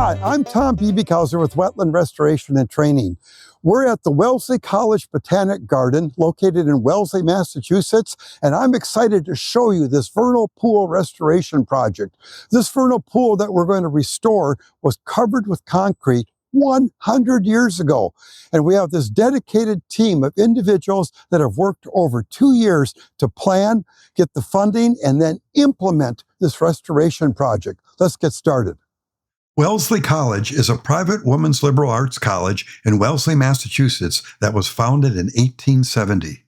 Hi, I'm Tom Biebighauser with Wetland Restoration and Training. We're at the Wellesley College Botanic Garden located in Wellesley, Massachusetts, and I'm excited to show you this vernal pool restoration project. This vernal pool that we're going to restore was covered with concrete 100 years ago. And we have this dedicated team of individuals that have worked over 2 years to plan, get the funding, and then implement this restoration project. Let's get started. Wellesley College is a private women's liberal arts college in Wellesley, Massachusetts that was founded in 1870.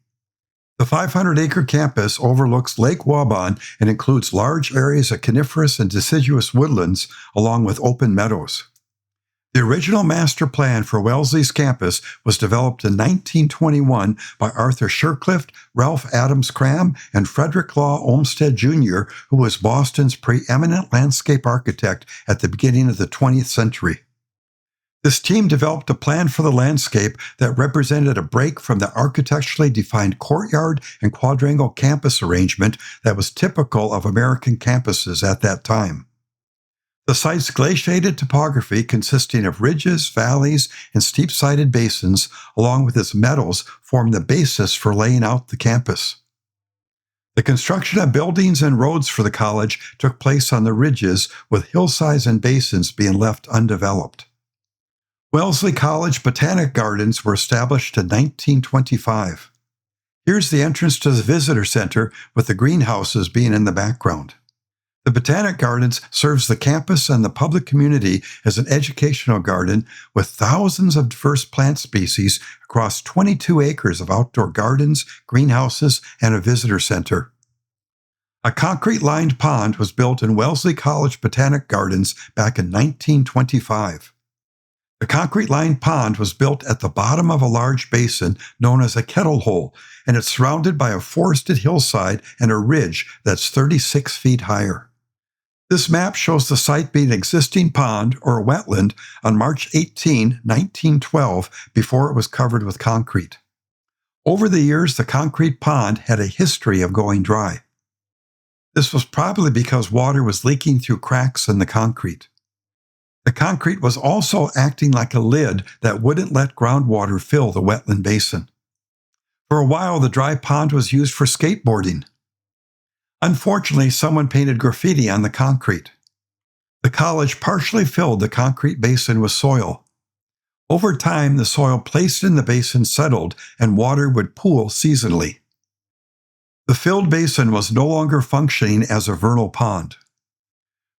The 500-acre campus overlooks Lake Waban and includes large areas of coniferous and deciduous woodlands along with open meadows. The original master plan for Wellesley's campus was developed in 1921 by Arthur Shercliffe, Ralph Adams Cram, and Frederick Law Olmsted Jr., who was Boston's preeminent landscape architect at the beginning of the 20th century. This team developed a plan for the landscape that represented a break from the architecturally defined courtyard and quadrangle campus arrangement that was typical of American campuses at that time. The site's glaciated topography, consisting of ridges, valleys, and steep-sided basins, along with its meadows, formed the basis for laying out the campus. The construction of buildings and roads for the college took place on the ridges, with hillsides and basins being left undeveloped. Wellesley College Botanic Gardens were established in 1925. Here's the entrance to the visitor center, with the greenhouses being in the background. The Botanic Gardens serves the campus and the public community as an educational garden with thousands of diverse plant species across 22 acres of outdoor gardens, greenhouses, and a visitor center. A concrete-lined pond was built in Wellesley College Botanic Gardens back in 1925. The concrete-lined pond was built at the bottom of a large basin known as a kettle hole, and it's surrounded by a forested hillside and a ridge that's 36 feet higher. This map shows the site being an existing pond, or wetland, on March 18, 1912, before it was covered with concrete. Over the years, the concrete pond had a history of going dry. This was probably because water was leaking through cracks in the concrete. The concrete was also acting like a lid that wouldn't let groundwater fill the wetland basin. For a while, the dry pond was used for skateboarding. Unfortunately, someone painted graffiti on the concrete. The college partially filled the concrete basin with soil. Over time, the soil placed in the basin settled and water would pool seasonally. The filled basin was no longer functioning as a vernal pond.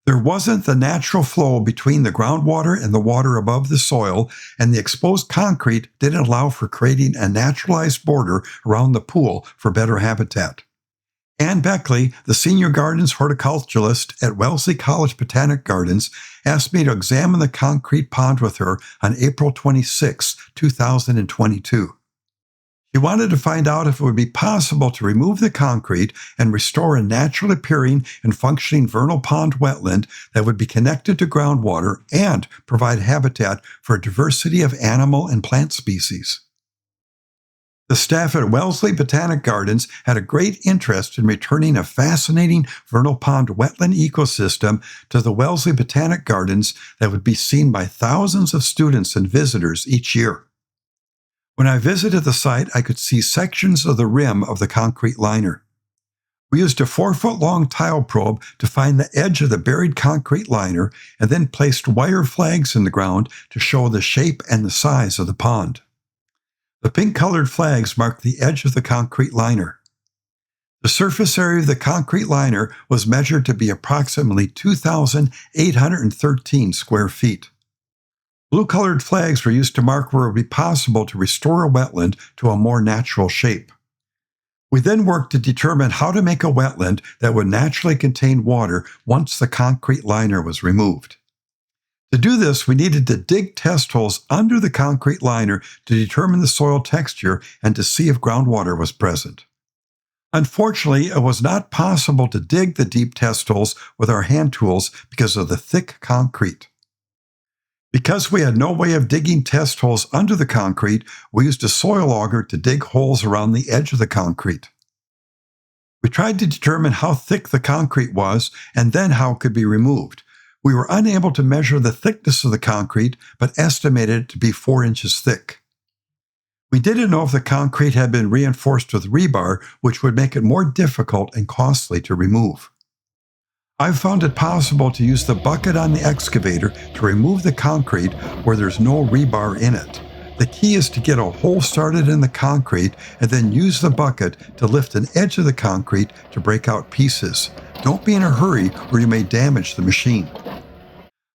There wasn't the natural flow between the groundwater and the water above the soil, and the exposed concrete didn't allow for creating a naturalized border around the pool for better habitat. Ann Beckley, the senior gardens horticulturalist at Wellesley College Botanic Gardens, asked me to examine the concrete pond with her on April 26, 2022. She wanted to find out if it would be possible to remove the concrete and restore a naturally appearing and functioning vernal pond wetland that would be connected to groundwater and provide habitat for a diversity of animal and plant species. The staff at Wellesley Botanic Gardens had a great interest in returning a fascinating vernal pond wetland ecosystem to the Wellesley Botanic Gardens that would be seen by thousands of students and visitors each year. When I visited the site, I could see sections of the rim of the concrete liner. We used a 4-foot-long tile probe to find the edge of the buried concrete liner and then placed wire flags in the ground to show the shape and the size of the pond. The pink-colored flags marked the edge of the concrete liner. The surface area of the concrete liner was measured to be approximately 2,813 square feet. Blue-colored flags were used to mark where it would be possible to restore a wetland to a more natural shape. We then worked to determine how to make a wetland that would naturally contain water once the concrete liner was removed. To do this, we needed to dig test holes under the concrete liner to determine the soil texture and to see if groundwater was present. Unfortunately, it was not possible to dig the deep test holes with our hand tools because of the thick concrete. Because we had no way of digging test holes under the concrete, we used a soil auger to dig holes around the edge of the concrete. We tried to determine how thick the concrete was and then how it could be removed. We were unable to measure the thickness of the concrete, but estimated it to be 4 inches thick. We didn't know if the concrete had been reinforced with rebar, which would make it more difficult and costly to remove. I've found it possible to use the bucket on the excavator to remove the concrete where there's no rebar in it. The key is to get a hole started in the concrete and then use the bucket to lift an edge of the concrete to break out pieces. Don't be in a hurry or you may damage the machine.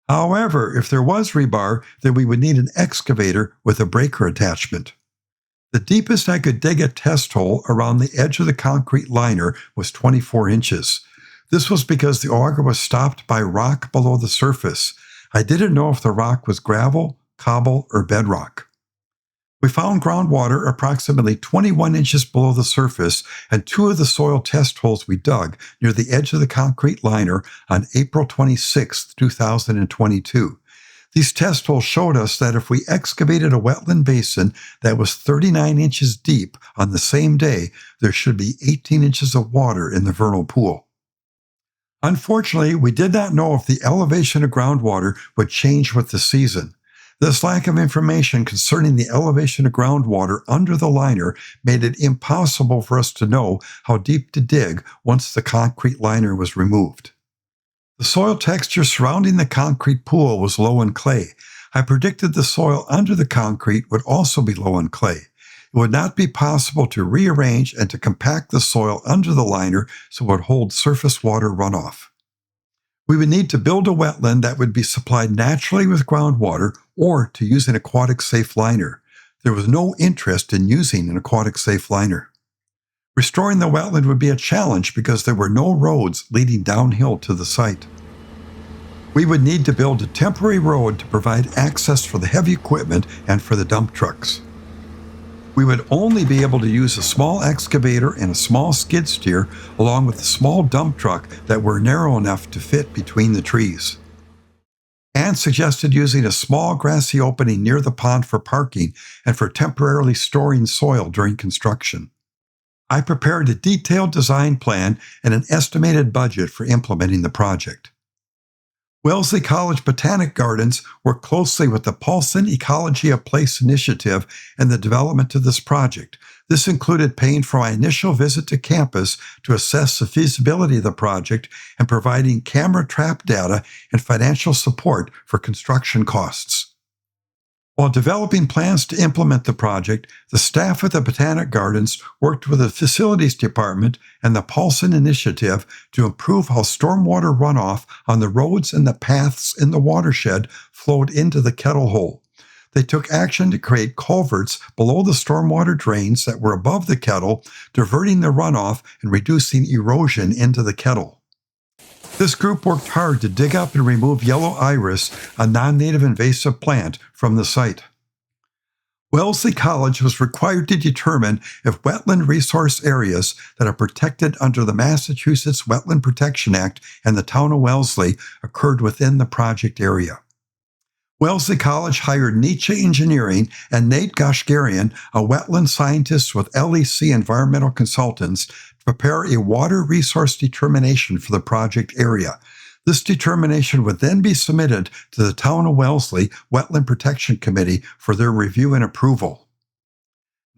However, if there was rebar, then we would need an excavator with a breaker attachment. The deepest I could dig a test hole around the edge of the concrete liner was 24 inches. This was because the auger was stopped by rock below the surface. I didn't know if the rock was gravel, cobble, or bedrock. We found groundwater approximately 21 inches below the surface, and 2 of the soil test holes we dug near the edge of the concrete liner on April 26, 2022. These test holes showed us that if we excavated a wetland basin that was 39 inches deep on the same day, there should be 18 inches of water in the vernal pool. Unfortunately, we did not know if the elevation of groundwater would change with the season. This lack of information concerning the elevation of groundwater under the liner made it impossible for us to know how deep to dig once the concrete liner was removed. The soil texture surrounding the concrete pool was low in clay. I predicted the soil under the concrete would also be low in clay. It would not be possible to rearrange and to compact the soil under the liner so it would hold surface water runoff. We would need to build a wetland that would be supplied naturally with groundwater or to use an aquatic safe liner. There was no interest in using an aquatic safe liner. Restoring the wetland would be a challenge because there were no roads leading downhill to the site. We would need to build a temporary road to provide access for the heavy equipment and for the dump trucks. We would only be able to use a small excavator and a small skid steer along with a small dump truck that were narrow enough to fit between the trees. Anne suggested using a small grassy opening near the pond for parking and for temporarily storing soil during construction. I prepared a detailed design plan and an estimated budget for implementing the project. Wellesley College Botanic Gardens worked closely with the Paulson Ecology of Place initiative in the development of this project. This included paying for my initial visit to campus to assess the feasibility of the project and providing camera trap data and financial support for construction costs. While developing plans to implement the project, the staff at the Botanic Gardens worked with the Facilities Department and the Paulson Initiative to improve how stormwater runoff on the roads and the paths in the watershed flowed into the kettle hole. They took action to create culverts below the stormwater drains that were above the kettle, diverting the runoff and reducing erosion into the kettle. This group worked hard to dig up and remove yellow iris, a non-native invasive plant, from the site. Wellesley College was required to determine if wetland resource areas that are protected under the Massachusetts Wetland Protection Act and the town of Wellesley occurred within the project area. Wellesley College hired Nietzsche Engineering and Nate Goshgarian, a wetland scientist with LEC Environmental Consultants, to prepare a water resource determination for the project area. This determination would then be submitted to the Town of Wellesley Wetland Protection Committee for their review and approval.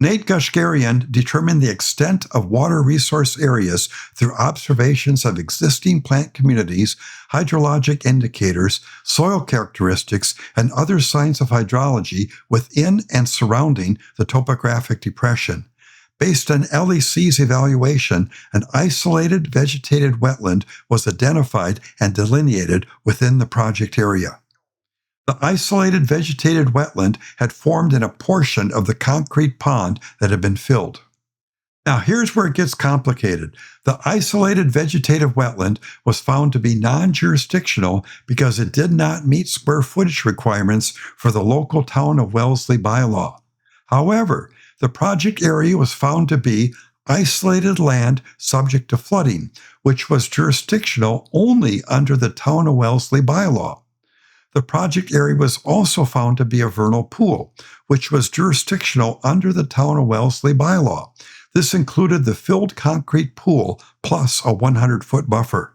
Nate Goshgarian determined the extent of water resource areas through observations of existing plant communities, hydrologic indicators, soil characteristics, and other signs of hydrology within and surrounding the topographic depression. Based on LEC's evaluation, an isolated vegetated wetland was identified and delineated within the project area. The isolated vegetated wetland had formed in a portion of the concrete pond that had been filled. Now here's where it gets complicated. The isolated vegetative wetland was found to be non-jurisdictional because it did not meet square footage requirements for the local Town of Wellesley bylaw. However, the project area was found to be isolated land subject to flooding, which was jurisdictional only under the Town of Wellesley bylaw. The project area was also found to be a vernal pool, which was jurisdictional under the Town of Wellesley bylaw. This included the filled concrete pool plus a 100-foot buffer.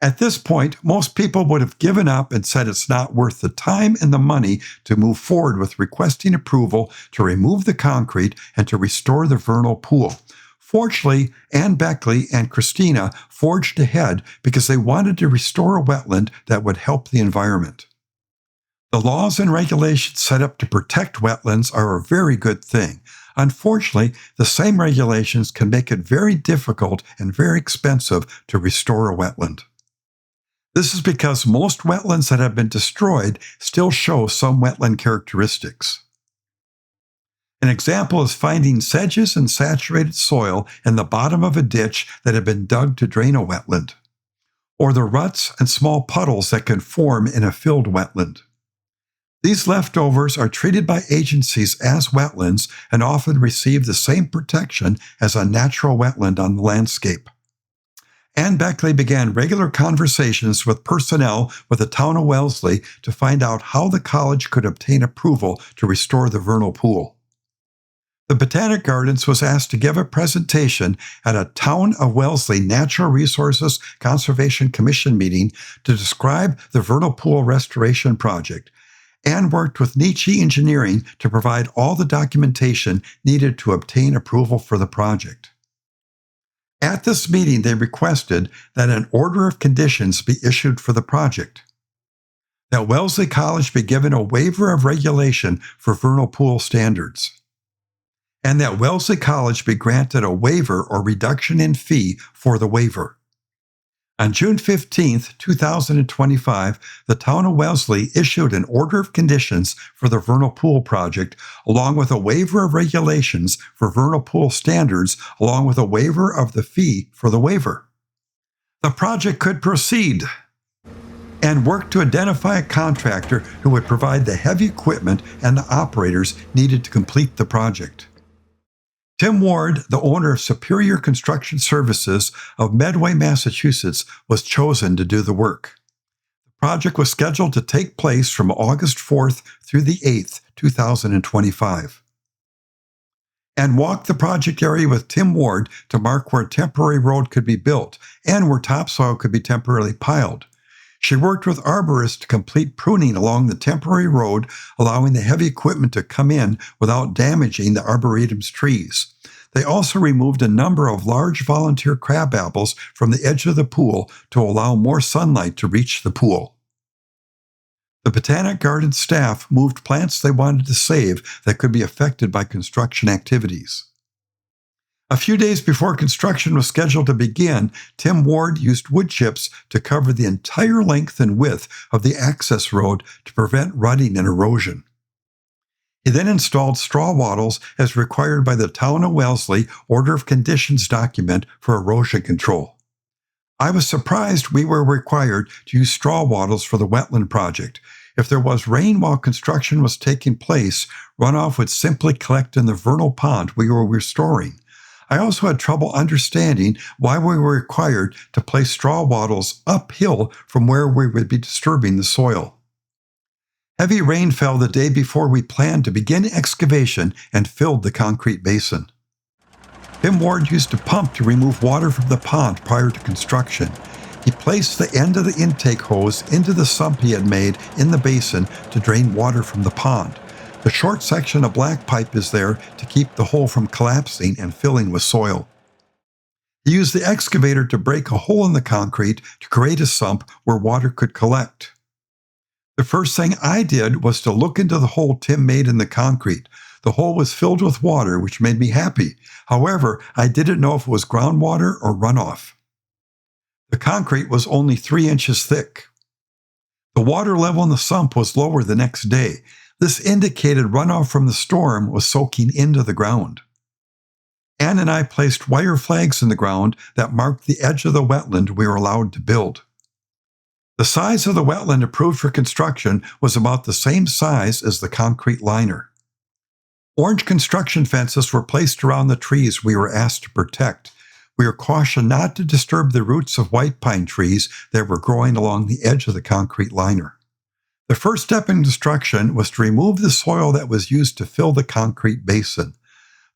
At this point, most people would have given up and said it's not worth the time and the money to move forward with requesting approval to remove the concrete and to restore the vernal pool. Fortunately, Ann Beckley and Christina forged ahead because they wanted to restore a wetland that would help the environment. The laws and regulations set up to protect wetlands are a very good thing. Unfortunately, the same regulations can make it very difficult and very expensive to restore a wetland. This is because most wetlands that have been destroyed still show some wetland characteristics. An example is finding sedges and saturated soil in the bottom of a ditch that had been dug to drain a wetland, or the ruts and small puddles that can form in a filled wetland. These leftovers are treated by agencies as wetlands and often receive the same protection as a natural wetland on the landscape. Ann Beckley began regular conversations with personnel with the town of Wellesley to find out how the college could obtain approval to restore the vernal pool. The Botanic Gardens was asked to give a presentation at a Town of Wellesley Natural Resources Conservation Commission meeting to describe the vernal pool restoration project, and worked with Nietzsche Engineering to provide all the documentation needed to obtain approval for the project. At this meeting, they requested that an order of conditions be issued for the project, that Wellesley College be given a waiver of regulation for vernal pool standards, and that Wellesley College be granted a waiver or reduction in fee for the waiver. On June 15, 2025, the town of Wellesley issued an order of conditions for the vernal pool project, along with a waiver of regulations for vernal pool standards, along with a waiver of the fee for the waiver. The project could proceed and work to identify a contractor who would provide the heavy equipment and the operators needed to complete the project. Tim Ward, the owner of Superior Construction Services of Medway, Massachusetts, was chosen to do the work. The project was scheduled to take place from August 4th through the 8th, 2025. And walked the project area with Tim Ward to mark where a temporary road could be built and where topsoil could be temporarily piled. She worked with arborists to complete pruning along the temporary road, allowing the heavy equipment to come in without damaging the arboretum's trees. They also removed a number of large volunteer crab apples from the edge of the pool to allow more sunlight to reach the pool. The Botanic Garden staff moved plants they wanted to save that could be affected by construction activities. A few days before construction was scheduled to begin, Tim Ward used wood chips to cover the entire length and width of the access road to prevent rutting and erosion. He then installed straw wattles as required by the Town of Wellesley Order of Conditions document for erosion control. I was surprised we were required to use straw wattles for the wetland project. If there was rain while construction was taking place, runoff would simply collect in the vernal pond we were restoring. I also had trouble understanding why we were required to place straw wattles uphill from where we would be disturbing the soil. Heavy rain fell the day before we planned to begin excavation and filled the concrete basin. Tim Ward used a pump to remove water from the pond prior to construction. He placed the end of the intake hose into the sump he had made in the basin to drain water from the pond. The short section of black pipe is there to keep the hole from collapsing and filling with soil. He used the excavator to break a hole in the concrete to create a sump where water could collect. The first thing I did was to look into the hole Tim made in the concrete. The hole was filled with water, which made me happy. However, I didn't know if it was groundwater or runoff. The concrete was only 3 inches thick. The water level in the sump was lower the next day. This indicated runoff from the storm was soaking into the ground. Ann and I placed wire flags in the ground that marked the edge of the wetland we were allowed to build. The size of the wetland approved for construction was about the same size as the concrete liner. Orange construction fences were placed around the trees we were asked to protect. We were cautioned not to disturb the roots of white pine trees that were growing along the edge of the concrete liner. The first step in construction was to remove the soil that was used to fill the concrete basin.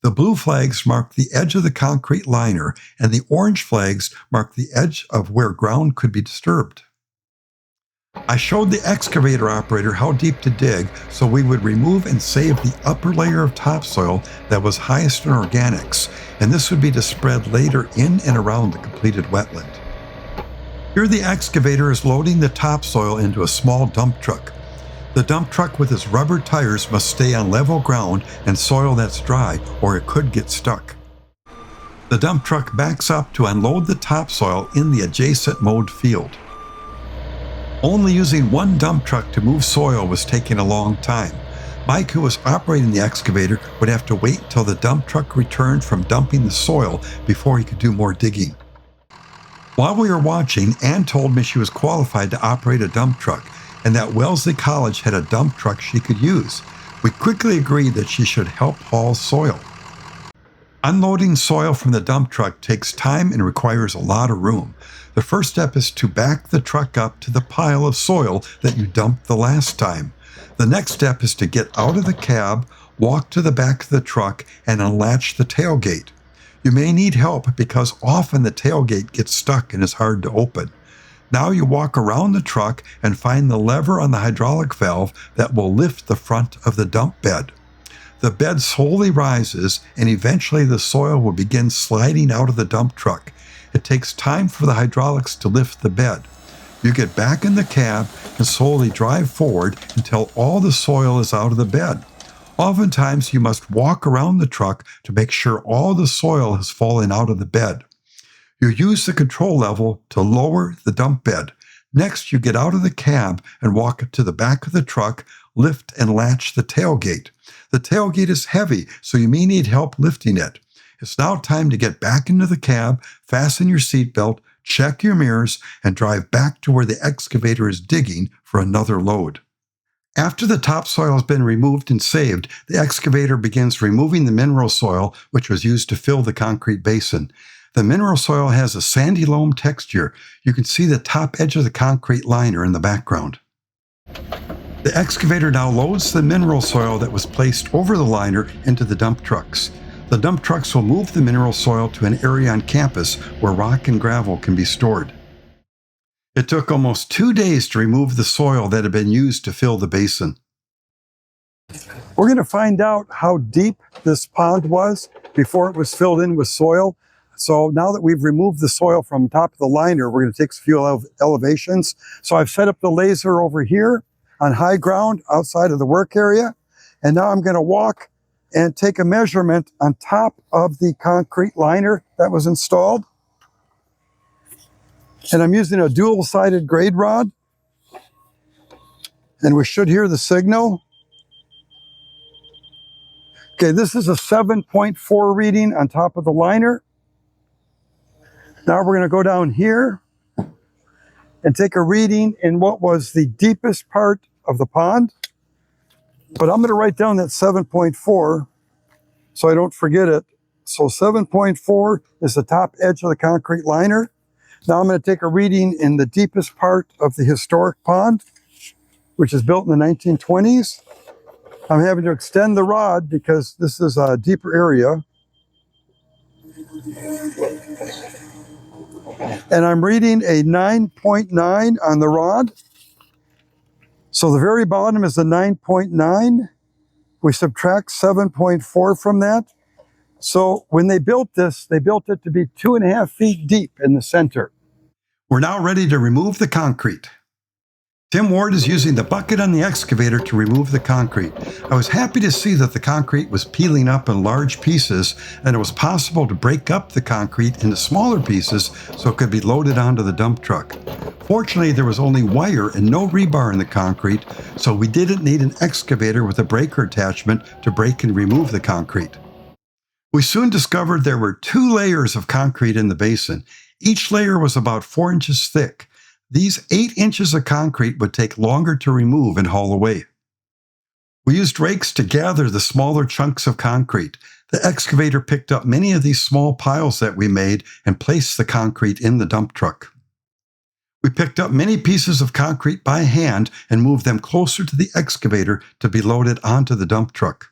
The blue flags mark the edge of the concrete liner, and the orange flags mark the edge of where ground could be disturbed. I showed the excavator operator how deep to dig so we would remove and save the upper layer of topsoil that was highest in organics, and this would be to spread later in and around the completed wetland. Here the excavator is loading the topsoil into a small dump truck. The dump truck with its rubber tires must stay on level ground and soil that's dry, or it could get stuck. The dump truck backs up to unload the topsoil in the adjacent mowed field. Only using one dump truck to move soil was taking a long time. Mike, who was operating the excavator, would have to wait until the dump truck returned from dumping the soil before he could do more digging. While we were watching, Ann told me she was qualified to operate a dump truck and that Wellesley College had a dump truck she could use. We quickly agreed that she should help haul soil. Unloading soil from the dump truck takes time and requires a lot of room. The first step is to back the truck up to the pile of soil that you dumped the last time. The next step is to get out of the cab, walk to the back of the truck, and unlatch the tailgate. You may need help because often the tailgate gets stuck and is hard to open. Now you walk around the truck and find the lever on the hydraulic valve that will lift the front of the dump bed. The bed slowly rises and eventually the soil will begin sliding out of the dump truck. It takes time for the hydraulics to lift the bed. You get back in the cab and slowly drive forward until all the soil is out of the bed. Oftentimes you must walk around the truck to make sure all the soil has fallen out of the bed. You use the control level to lower the dump bed. Next, you get out of the cab and walk to the back of the truck, lift and latch the tailgate. The tailgate is heavy, so you may need help lifting it. It's now time to get back into the cab, fasten your seatbelt, check your mirrors, and drive back to where the excavator is digging for another load. After the topsoil has been removed and saved, the excavator begins removing the mineral soil, which was used to fill the concrete basin. The mineral soil has a sandy loam texture. You can see the top edge of the concrete liner in the background. The excavator now loads the mineral soil that was placed over the liner into the dump trucks. The dump trucks will move the mineral soil to an area on campus where rock and gravel can be stored. It took almost 2 days to remove the soil that had been used to fill the basin. We're going to find out how deep this pond was before it was filled in with soil. So now that we've removed the soil from top of the liner, we're going to take a few elevations. So I've set up the laser over here on high ground outside of the work area. And now I'm going to walk and take a measurement on top of the concrete liner that was installed. And I'm using a dual-sided grade rod. And we should hear the signal. Okay, this is a 7.4 reading on top of the liner. Now we're going to go down here and take a reading in what was the deepest part of the pond. But I'm going to write down that 7.4 so I don't forget it. So 7.4 is the top edge of the concrete liner. Now I'm going to take a reading in the deepest part of the historic pond, which is built in the 1920s. I'm having to extend the rod because this is a deeper area. And I'm reading a 9.9 on the rod. So the very bottom is the 9.9. We subtract 7.4 from that. So when they built this, they built it to be 2.5 feet deep in the center. We're now ready to remove the concrete. Tim Ward is using the bucket on the excavator to remove the concrete. I was happy to see that the concrete was peeling up in large pieces and it was possible to break up the concrete into smaller pieces so it could be loaded onto the dump truck. Fortunately, there was only wire and no rebar in the concrete, so we didn't need an excavator with a breaker attachment to break and remove the concrete. We soon discovered there were 2 layers of concrete in the basin. Each layer was about 4 inches thick. These 8 inches of concrete would take longer to remove and haul away. We used rakes to gather the smaller chunks of concrete. The excavator picked up many of these small piles that we made and placed the concrete in the dump truck. We picked up many pieces of concrete by hand and moved them closer to the excavator to be loaded onto the dump truck.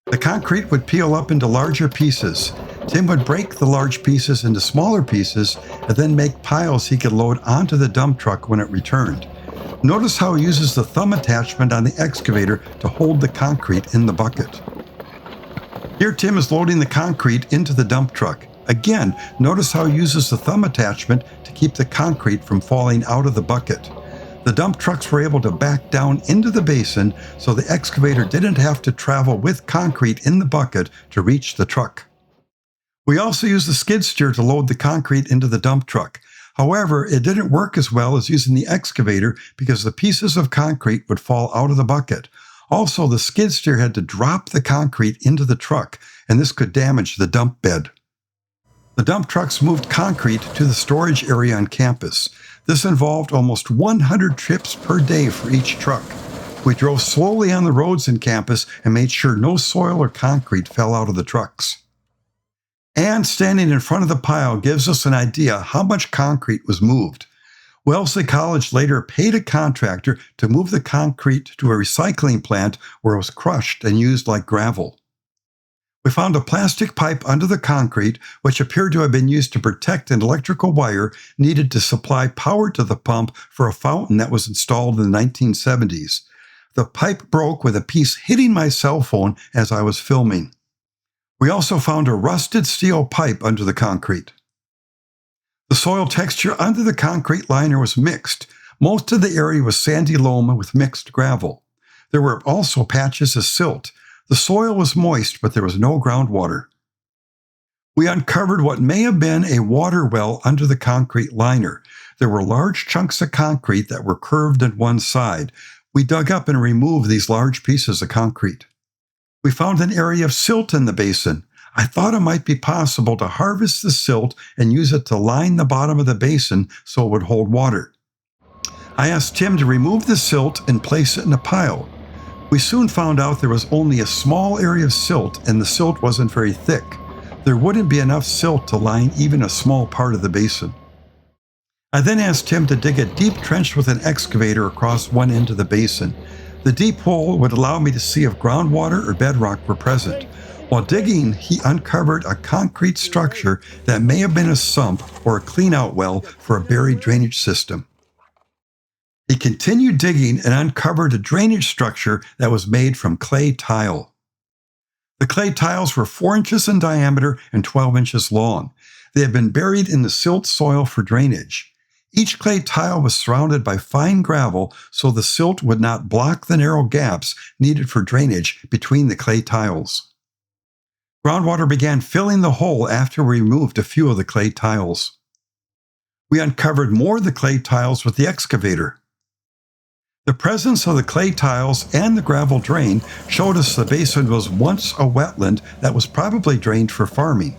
The concrete would peel up into larger pieces. Tim would break the large pieces into smaller pieces and then make piles he could load onto the dump truck when it returned. Notice how he uses the thumb attachment on the excavator to hold the concrete in the bucket. Here Tim is loading the concrete into the dump truck. Again, notice how he uses the thumb attachment to keep the concrete from falling out of the bucket. The dump trucks were able to back down into the basin, so the excavator didn't have to travel with concrete in the bucket to reach the truck. We also used the skid steer to load the concrete into the dump truck. However, it didn't work as well as using the excavator because the pieces of concrete would fall out of the bucket. Also, the skid steer had to drop the concrete into the truck, and this could damage the dump bed. The dump trucks moved concrete to the storage area on campus. This involved almost 100 trips per day for each truck. We drove slowly on the roads in campus and made sure no soil or concrete fell out of the trucks. And standing in front of the pile gives us an idea how much concrete was moved. Wellesley College later paid a contractor to move the concrete to a recycling plant where it was crushed and used like gravel. We found a plastic pipe under the concrete, which appeared to have been used to protect an electrical wire needed to supply power to the pump for a fountain that was installed in the 1970s. The pipe broke with a piece hitting my cell phone as I was filming. We also found a rusted steel pipe under the concrete. The soil texture under the concrete liner was mixed. Most of the area was sandy loam with mixed gravel. There were also patches of silt. The soil was moist, but there was no groundwater. We uncovered what may have been a water well under the concrete liner. There were large chunks of concrete that were curved at one side. We dug up and removed these large pieces of concrete. We found an area of silt in the basin. I thought it might be possible to harvest the silt and use it to line the bottom of the basin so it would hold water. I asked Tim to remove the silt and place it in a pile. We soon found out there was only a small area of silt and the silt wasn't very thick. There wouldn't be enough silt to line even a small part of the basin. I then asked Tim to dig a deep trench with an excavator across one end of the basin. The deep hole would allow me to see if groundwater or bedrock were present. While digging, he uncovered a concrete structure that may have been a sump or a clean-out well for a buried drainage system. He continued digging and uncovered a drainage structure that was made from clay tile. The clay tiles were 4 inches in diameter and 12 inches long. They had been buried in the silt soil for drainage. Each clay tile was surrounded by fine gravel so the silt would not block the narrow gaps needed for drainage between the clay tiles. Groundwater began filling the hole after we removed a few of the clay tiles. We uncovered more of the clay tiles with the excavator. The presence of the clay tiles and the gravel drain showed us the basin was once a wetland that was probably drained for farming.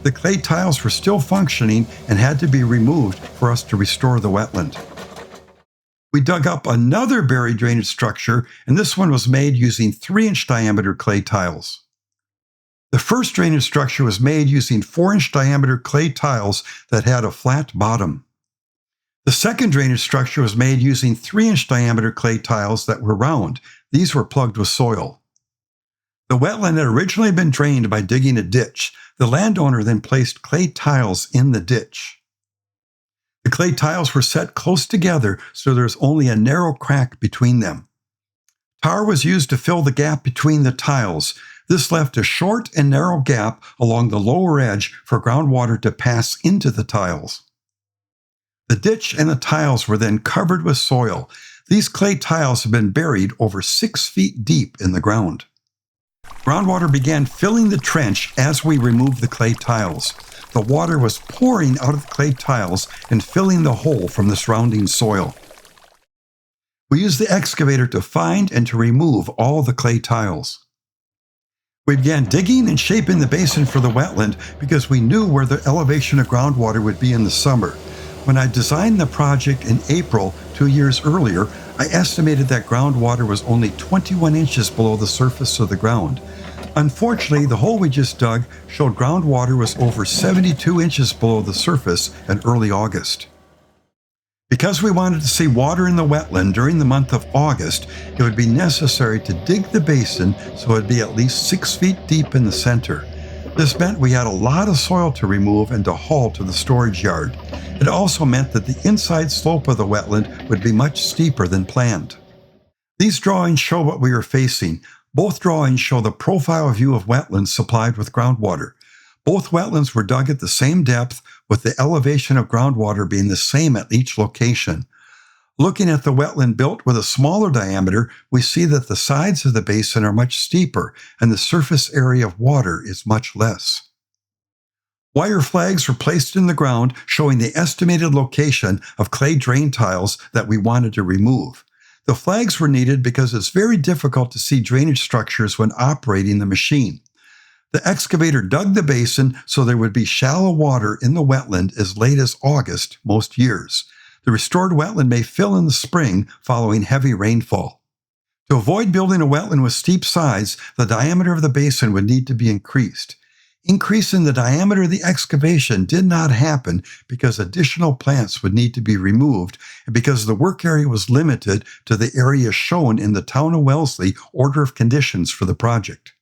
The clay tiles were still functioning and had to be removed for us to restore the wetland. We dug up another buried drainage structure, and this one was made using 3-inch diameter clay tiles. The first drainage structure was made using 4-inch diameter clay tiles that had a flat bottom. The second drainage structure was made using 3-inch diameter clay tiles that were round. These were plugged with soil. The wetland had originally been drained by digging a ditch. The landowner then placed clay tiles in the ditch. The clay tiles were set close together so there was only a narrow crack between them. Tar was used to fill the gap between the tiles. This left a short and narrow gap along the lower edge for groundwater to pass into the tiles. The ditch and the tiles were then covered with soil. These clay tiles have been buried over 6 feet deep in the ground. Groundwater began filling the trench as we removed the clay tiles. The water was pouring out of the clay tiles and filling the hole from the surrounding soil. We used the excavator to find and to remove all the clay tiles. We began digging and shaping the basin for the wetland because we knew where the elevation of groundwater would be in the summer. When I designed the project in April 2 years earlier, I estimated that groundwater was only 21 inches below the surface of the ground. Unfortunately, the hole we just dug showed groundwater was over 72 inches below the surface in early August. Because we wanted to see water in the wetland during the month of August, it would be necessary to dig the basin so it would be at least 6 feet deep in the center. This meant we had a lot of soil to remove and to haul to the storage yard. It also meant that the inside slope of the wetland would be much steeper than planned. These drawings show what we were facing. Both drawings show the profile view of wetlands supplied with groundwater. Both wetlands were dug at the same depth, with the elevation of groundwater being the same at each location. Looking at the wetland built with a smaller diameter, we see that the sides of the basin are much steeper and the surface area of water is much less. Wire flags were placed in the ground showing the estimated location of clay drain tiles that we wanted to remove. The flags were needed because it's very difficult to see drainage structures when operating the machine. The excavator dug the basin so there would be shallow water in the wetland as late as August most years. The restored wetland may fill in the spring following heavy rainfall. To avoid building a wetland with steep sides, the diameter of the basin would need to be increased. Increasing the diameter of the excavation did not happen because additional plants would need to be removed and because the work area was limited to the area shown in the Town of Wellesley order of conditions for the project.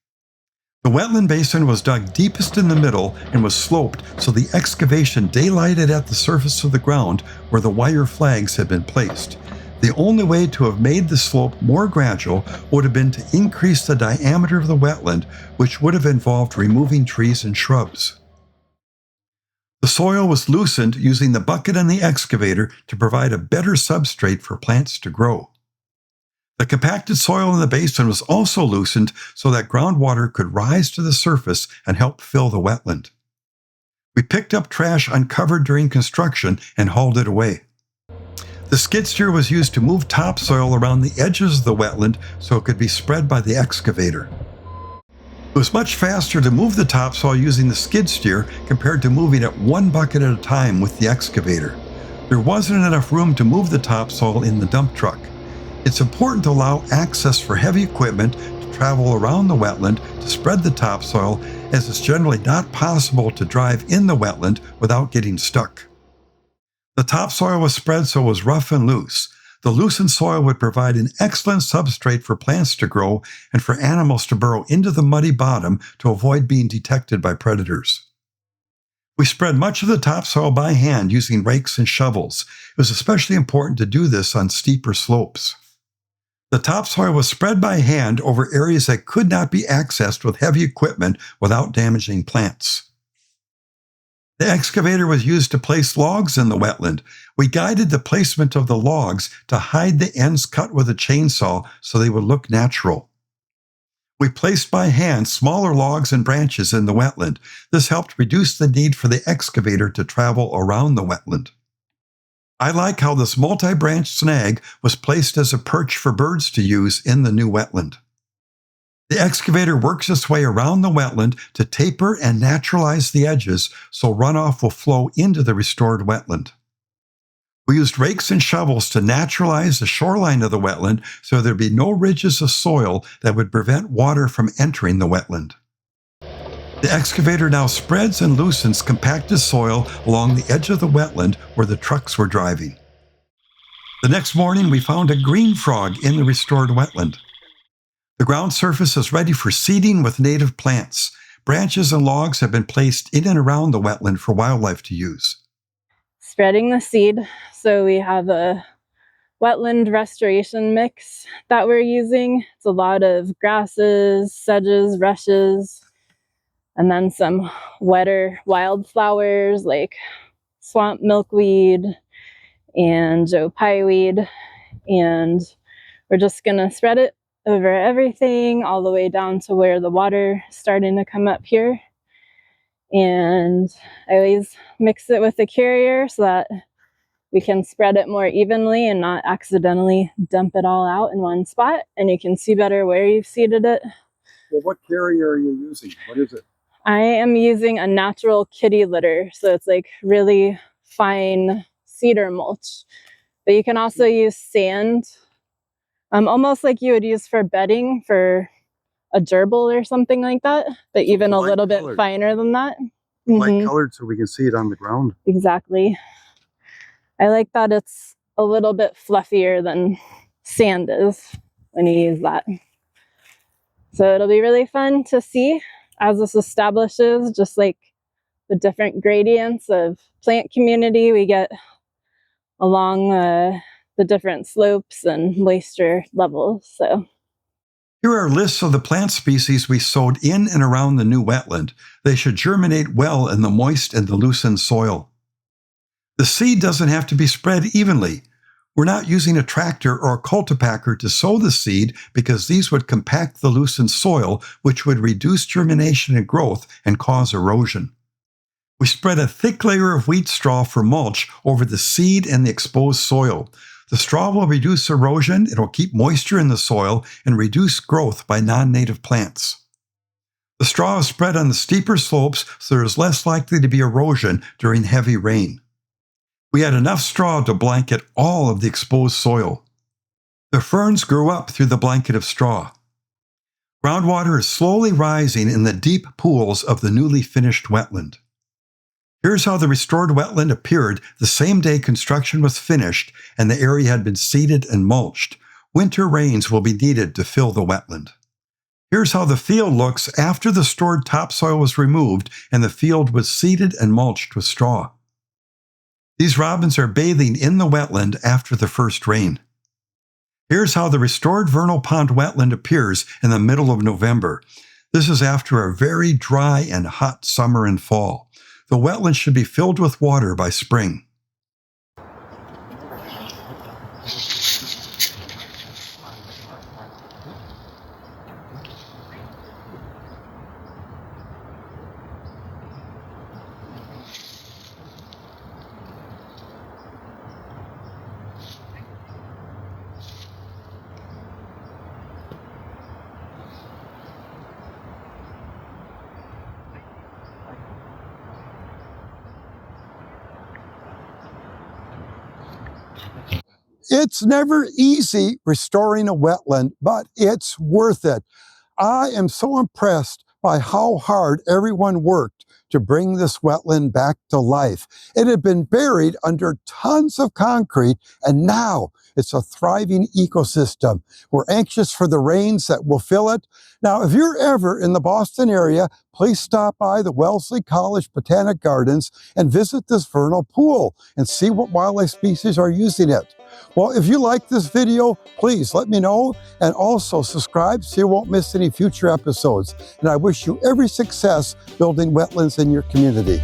The wetland basin was dug deepest in the middle and was sloped so the excavation daylighted at the surface of the ground where the wire flags had been placed. The only way to have made the slope more gradual would have been to increase the diameter of the wetland, which would have involved removing trees and shrubs. The soil was loosened using the bucket and the excavator to provide a better substrate for plants to grow. The compacted soil in the basin was also loosened so that groundwater could rise to the surface and help fill the wetland. We picked up trash uncovered during construction and hauled it away. The skid steer was used to move topsoil around the edges of the wetland so it could be spread by the excavator. It was much faster to move the topsoil using the skid steer compared to moving it one bucket at a time with the excavator. There wasn't enough room to move the topsoil in the dump truck. It's important to allow access for heavy equipment to travel around the wetland to spread the topsoil, as it's generally not possible to drive in the wetland without getting stuck. The topsoil was spread so it was rough and loose. The loosened soil would provide an excellent substrate for plants to grow and for animals to burrow into the muddy bottom to avoid being detected by predators. We spread much of the topsoil by hand using rakes and shovels. It was especially important to do this on steeper slopes. The topsoil was spread by hand over areas that could not be accessed with heavy equipment without damaging plants. The excavator was used to place logs in the wetland. We guided the placement of the logs to hide the ends cut with a chainsaw so they would look natural. We placed by hand smaller logs and branches in the wetland. This helped reduce the need for the excavator to travel around the wetland. I like how this multi-branch snag was placed as a perch for birds to use in the new wetland. The excavator works its way around the wetland to taper and naturalize the edges so runoff will flow into the restored wetland. We used rakes and shovels to naturalize the shoreline of the wetland so there'd be no ridges of soil that would prevent water from entering the wetland. The excavator now spreads and loosens compacted soil along the edge of the wetland where the trucks were driving. The next morning, we found a green frog in the restored wetland. The ground surface is ready for seeding with native plants. Branches and logs have been placed in and around the wetland for wildlife to use. Spreading the seed. So we have a wetland restoration mix that we're using. It's a lot of grasses, sedges, rushes, and then some wetter wildflowers like swamp milkweed and Joe Pye weed. And we're just gonna spread it over everything all the way down to where the water is starting to come up here. And I always mix it with a carrier so that we can spread it more evenly and not accidentally dump it all out in one spot. And you can see better where you've seeded it. Well, what carrier are you using? What is it? I am using a natural kitty litter. So it's like really fine cedar mulch. But you can also use sand, almost like you would use for bedding for a gerbil or something like that, but even a little bit finer than that. Light colored so we can see it on the ground. Exactly. I like that it's a little bit fluffier than sand is when you use that. So it'll be really fun to see as this establishes, just like the different gradients of plant community we get along the different slopes and moisture levels. So here are lists of the plant species we sowed in and around the new wetland. They should germinate well in the moist and the loosened soil. The seed doesn't have to be spread evenly. We're not using a tractor or a cultipacker to sow the seed because these would compact the loosened soil, which would reduce germination and growth and cause erosion. We spread a thick layer of wheat straw for mulch over the seed and the exposed soil. The straw will reduce erosion, it will keep moisture in the soil, and reduce growth by non-native plants. The straw is spread on the steeper slopes so there is less likely to be erosion during heavy rain. We had enough straw to blanket all of the exposed soil. The ferns grew up through the blanket of straw. Groundwater is slowly rising in the deep pools of the newly finished wetland. Here's how the restored wetland appeared the same day construction was finished and the area had been seeded and mulched. Winter rains will be needed to fill the wetland. Here's how the field looks after the stored topsoil was removed and the field was seeded and mulched with straw. These robins are bathing in the wetland after the first rain. Here's how the restored vernal pond wetland appears in the middle of November. This is after a very dry and hot summer and fall. The wetland should be filled with water by spring. It's never easy restoring a wetland, but it's worth it. I am so impressed by how hard everyone worked to bring this wetland back to life. It had been buried under tons of concrete, and now it's a thriving ecosystem. We're anxious for the rains that will fill it. Now, if you're ever in the Boston area, please stop by the Wellesley College Botanic Gardens and visit this vernal pool and see what wildlife species are using it. Well, if you like this video, please let me know, and also subscribe so you won't miss any future episodes. And I wish you every success building wetlands in your community.